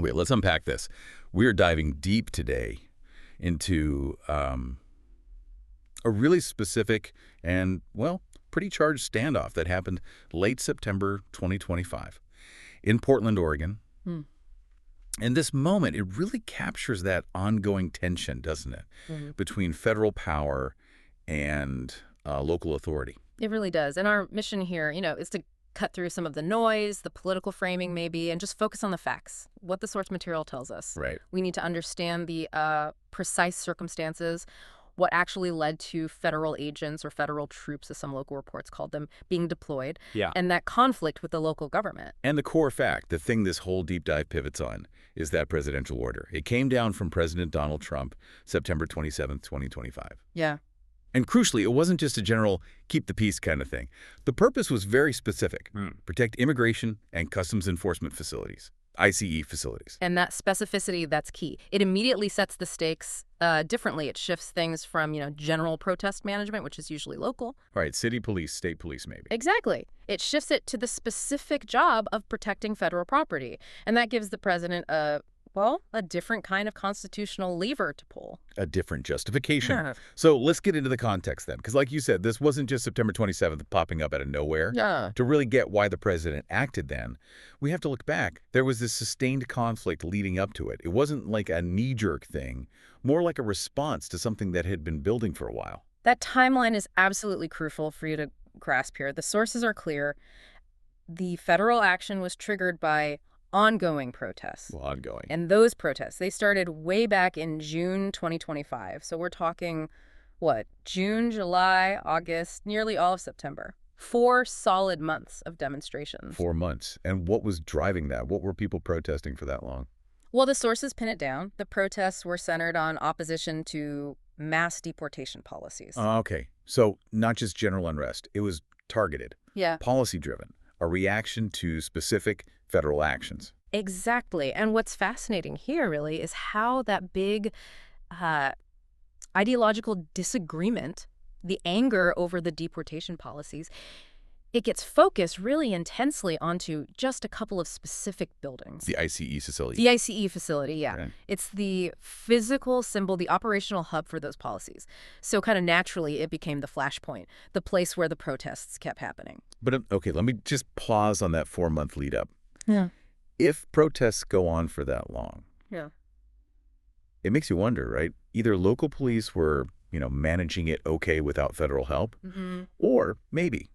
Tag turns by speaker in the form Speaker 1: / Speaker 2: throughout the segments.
Speaker 1: Wait, let's unpack this. We're diving deep today into a really specific and, well, pretty charged standoff that happened late September 2025 in Portland, Oregon.
Speaker 2: Hmm.
Speaker 1: And this moment, it really captures that ongoing tension, doesn't it, between federal power and local authority.
Speaker 2: It really does. And our mission here, is to cut through some of the noise, the political framing maybe, and just focus on the facts, what the source material tells us.
Speaker 1: Right.
Speaker 2: We need to understand the precise circumstances, what actually led to federal agents or federal troops, as some local reports called them, being deployed, and that conflict with the local government.
Speaker 1: And the core fact, the thing this whole deep dive pivots on, is that presidential order. It came down from President Donald Trump, September 27th, 2025.
Speaker 2: Yeah.
Speaker 1: And crucially, it wasn't just a general keep the peace kind of thing. The purpose was very specific. Protect immigration and customs enforcement facilities, ICE facilities.
Speaker 2: And that specificity, that's key. It immediately sets the stakes differently. It shifts things from, general protest management, which is usually local.
Speaker 1: Right, city police, state police maybe.
Speaker 2: Exactly. It shifts it to the specific job of protecting federal property. And that gives the president a different kind of constitutional lever to pull.
Speaker 1: A different justification.
Speaker 2: Yeah.
Speaker 1: So let's get into the context then. Because like you said, this wasn't just September 27th popping up out of nowhere.
Speaker 2: Yeah.
Speaker 1: To really get why the president acted then, we have to look back. There was this sustained conflict leading up to it. It wasn't like a knee-jerk thing, more like a response to something that had been building for a while.
Speaker 2: That timeline is absolutely crucial for you to grasp here. The sources are clear. The federal action was triggered by ongoing protests.
Speaker 1: Well, ongoing.
Speaker 2: And those protests, they started way back in June 2025. So we're talking, June, July, August, nearly all of September. 4 solid months of demonstrations.
Speaker 1: 4 months. And what was driving that? What were people protesting for that long?
Speaker 2: Well, the sources pin it down. The protests were centered on opposition to mass deportation policies.
Speaker 1: Okay. So not just general unrest. It was targeted.
Speaker 2: Yeah.
Speaker 1: Policy-driven. A reaction to specific federal actions.
Speaker 2: Exactly. And what's fascinating here, really, is how that big ideological disagreement, the anger over the deportation policies, it gets focused really intensely onto just a couple of specific buildings.
Speaker 1: The ICE facility.
Speaker 2: The ICE facility, yeah.
Speaker 1: Okay.
Speaker 2: It's the physical symbol, the operational hub for those policies. So kind of naturally, it became the flashpoint, the place where the protests kept happening.
Speaker 1: But, okay, let me just pause on that 4-month lead up.
Speaker 2: Yeah.
Speaker 1: If protests go on for that long, it makes you wonder, right? Either local police were, managing it okay without federal help, or maybe,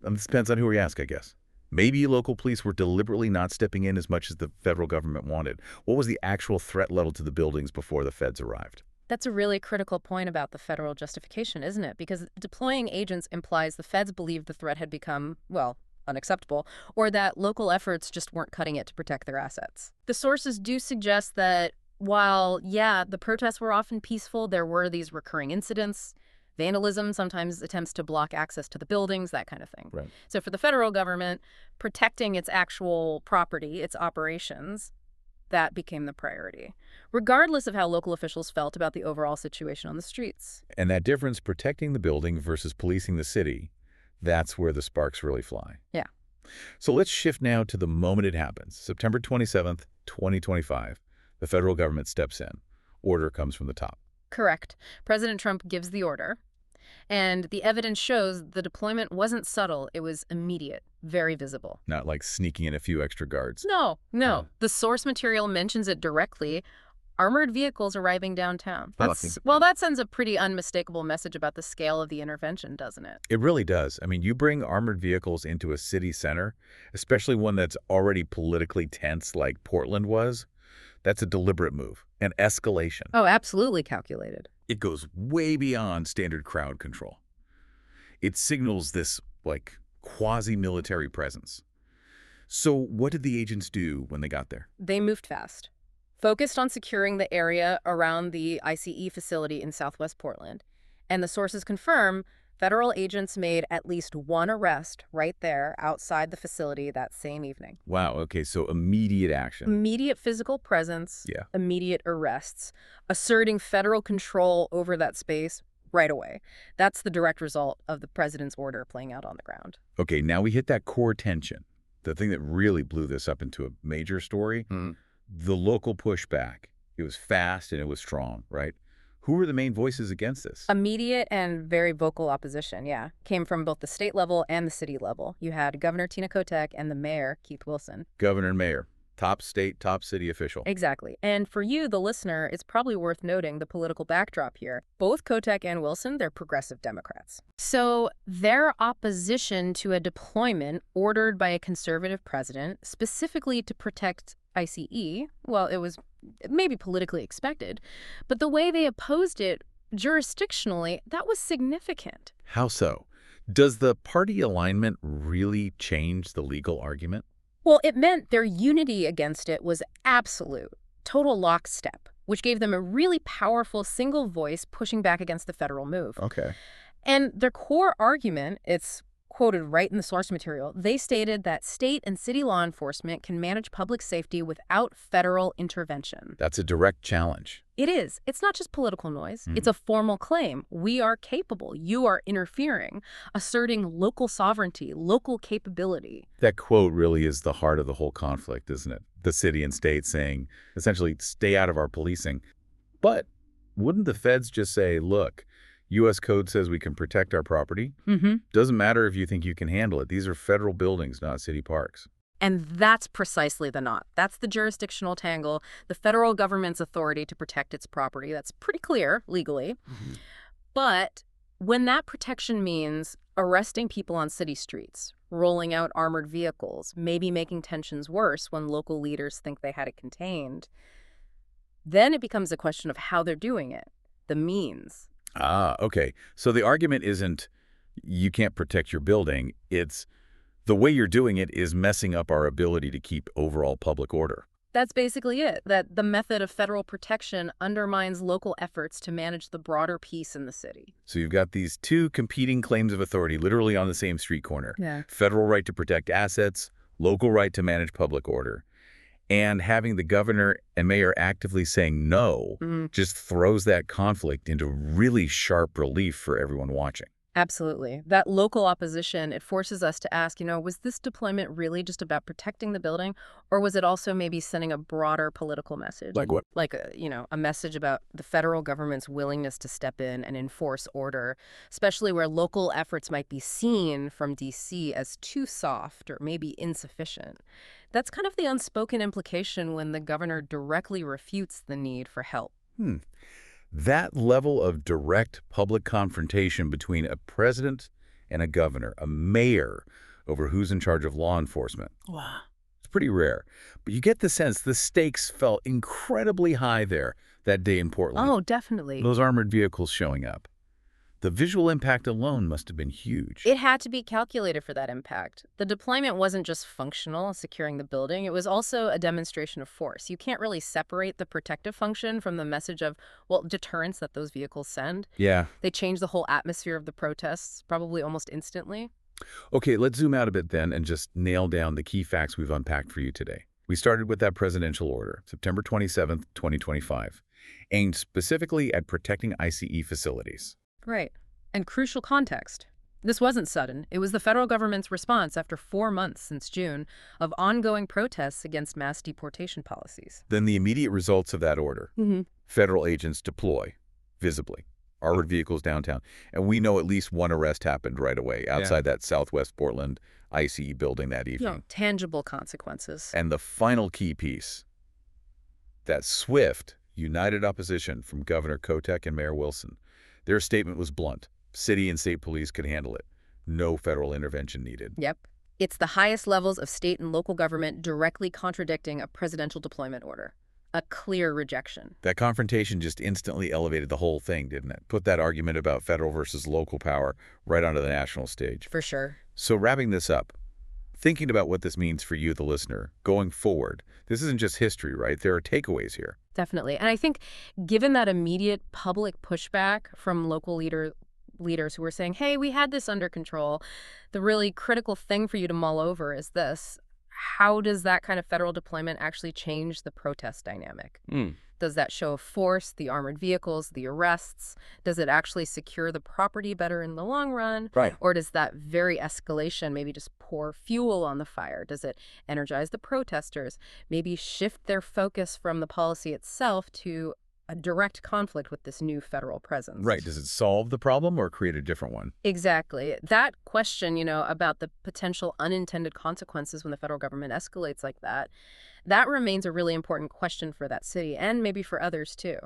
Speaker 1: this depends on who we ask, I guess, maybe local police were deliberately not stepping in as much as the federal government wanted. What was the actual threat level to the buildings before the feds arrived?
Speaker 2: That's a really critical point about the federal justification, isn't it? Because deploying agents implies the feds believed the threat had become, unacceptable, or that local efforts just weren't cutting it to protect their assets. The sources do suggest that while, the protests were often peaceful, there were these recurring incidents, vandalism, sometimes attempts to block access to the buildings, that kind of thing.
Speaker 1: Right.
Speaker 2: So for the federal government, protecting its actual property, its operations, that became the priority, regardless of how local officials felt about the overall situation on the streets.
Speaker 1: And that difference, protecting the building versus policing the city, that's where the sparks really fly.
Speaker 2: Yeah.
Speaker 1: So let's shift now to the moment it happens. September 27th, 2025, the federal government steps in. Order comes from the top.
Speaker 2: Correct. President Trump gives the order. And the evidence shows the deployment wasn't subtle. It was immediate, very visible.
Speaker 1: Not like sneaking in a few extra guards.
Speaker 2: No. The source material mentions it directly. Armored vehicles arriving downtown. That sends a pretty unmistakable message about the scale of the intervention, doesn't it?
Speaker 1: It really does. I mean, you bring armored vehicles into a city center, especially one that's already politically tense like Portland was, that's a deliberate move, an escalation.
Speaker 2: Oh, absolutely calculated.
Speaker 1: It goes way beyond standard crowd control. It signals this, quasi-military presence. So what did the agents do when they got there?
Speaker 2: They moved fast. Focused on securing the area around the ICE facility in southwest Portland. And the sources confirm federal agents made at least one arrest right there outside the facility that same evening.
Speaker 1: Wow, okay, so immediate action.
Speaker 2: Immediate physical presence,
Speaker 1: Yeah.
Speaker 2: Immediate arrests, asserting federal control over that space right away. That's the direct result of the president's order playing out on the ground.
Speaker 1: Okay, now we hit that core tension, the thing that really blew this up into a major story. The local pushback, it was fast and it was strong, right? Who were the main voices against this?
Speaker 2: Immediate and very vocal opposition, yeah. Came from both the state level and the city level. You had Governor Tina Kotek and the mayor, Keith Wilson.
Speaker 1: Governor and mayor, top state, top city official.
Speaker 2: Exactly. And for you, the listener, it's probably worth noting the political backdrop here. Both Kotek and Wilson, they're progressive Democrats. So their opposition to a deployment ordered by a conservative president, specifically to protect ICE, well, it was maybe politically expected, but the way they opposed it jurisdictionally, that was significant.
Speaker 1: How so? Does the party alignment really change the legal argument?
Speaker 2: Well, it meant their unity against it was absolute, total lockstep, which gave them a really powerful single voice pushing back against the federal move.
Speaker 1: Okay.
Speaker 2: And their core argument, it's quoted right in the source material, they stated that state and city law enforcement can manage public safety without federal intervention.
Speaker 1: That's a direct challenge.
Speaker 2: It is. It's not just political noise. It's a formal claim. We are capable. You are interfering, asserting local sovereignty, local capability.
Speaker 1: That quote really is the heart of the whole conflict, isn't it? The city and state saying, essentially, stay out of our policing. But wouldn't the feds just say, look, U.S. code says we can protect our property. Doesn't matter if you think you can handle it. These are federal buildings, not city parks.
Speaker 2: And that's precisely the knot. That's the jurisdictional tangle, the federal government's authority to protect its property. That's pretty clear legally. But when that protection means arresting people on city streets, rolling out armored vehicles, maybe making tensions worse when local leaders think they had it contained, then it becomes a question of how they're doing it, the means.
Speaker 1: Ah, okay. So the argument isn't you can't protect your building. It's the way you're doing it is messing up our ability to keep overall public order.
Speaker 2: That's basically it, that the method of federal protection undermines local efforts to manage the broader peace in the city.
Speaker 1: So you've got these two competing claims of authority literally on the same street corner.
Speaker 2: Yeah.
Speaker 1: Federal right to protect assets, local right to manage public order. And having the governor and mayor actively saying no just throws that conflict into really sharp relief for everyone watching.
Speaker 2: Absolutely. That local opposition, it forces us to ask, was this deployment really just about protecting the building, or was it also maybe sending a broader political message?
Speaker 1: Like what?
Speaker 2: Like, a message about the federal government's willingness to step in and enforce order, especially where local efforts might be seen from D.C. as too soft or maybe insufficient. That's kind of the unspoken implication when the governor directly refutes the need for help.
Speaker 1: That level of direct public confrontation between a president and a governor, a mayor, over who's in charge of law enforcement.
Speaker 2: Wow.
Speaker 1: It's pretty rare. But you get the sense the stakes felt incredibly high there that day in Portland.
Speaker 2: Oh, definitely.
Speaker 1: Those armored vehicles showing up. The visual impact alone must have been huge.
Speaker 2: It had to be calculated for that impact. The deployment wasn't just functional, securing the building. It was also a demonstration of force. You can't really separate the protective function from the message of, deterrence that those vehicles send.
Speaker 1: Yeah.
Speaker 2: They change the whole atmosphere of the protests, probably almost instantly.
Speaker 1: Okay, let's zoom out a bit then and just nail down the key facts we've unpacked for you today. We started with that presidential order, September 27th, 2025, aimed specifically at protecting ICE facilities.
Speaker 2: Right. And crucial context. This wasn't sudden. It was the federal government's response after 4 months since June of ongoing protests against mass deportation policies.
Speaker 1: Then the immediate results of that order. Federal agents deploy, visibly, armored vehicles downtown. And we know at least one arrest happened right away outside that Southwest Portland ICE building that evening.
Speaker 2: Tangible consequences.
Speaker 1: And the final key piece, that swift, united opposition from Governor Kotek and Mayor Wilson. Their statement was blunt. City and state police could handle it. No federal intervention needed.
Speaker 2: Yep. It's the highest levels of state and local government directly contradicting a presidential deployment order. A clear rejection.
Speaker 1: That confrontation just instantly elevated the whole thing, didn't it? Put that argument about federal versus local power right onto the national stage.
Speaker 2: For sure.
Speaker 1: So wrapping this up, thinking about what this means for you, the listener, going forward, this isn't just history, right? There are takeaways here.
Speaker 2: Definitely. And I think given that immediate public pushback from local leaders who were saying, hey, we had this under control, the really critical thing for you to mull over is this. how does that kind of federal deployment actually change the protest dynamic?
Speaker 1: Mm.
Speaker 2: Does that show of force, the armored vehicles, the arrests? Does it actually secure the property better in the long run?
Speaker 1: Right.
Speaker 2: Or does that very escalation maybe just pour fuel on the fire? Does it energize the protesters? Maybe shift their focus from the policy itself to a direct conflict with this new federal
Speaker 1: Right.
Speaker 2: presence?
Speaker 1: Does it solve the problem or create a different one?
Speaker 2: Exactly. That question, about the potential unintended consequences when the federal government escalates like that, that remains a really important question for that city and maybe for others too.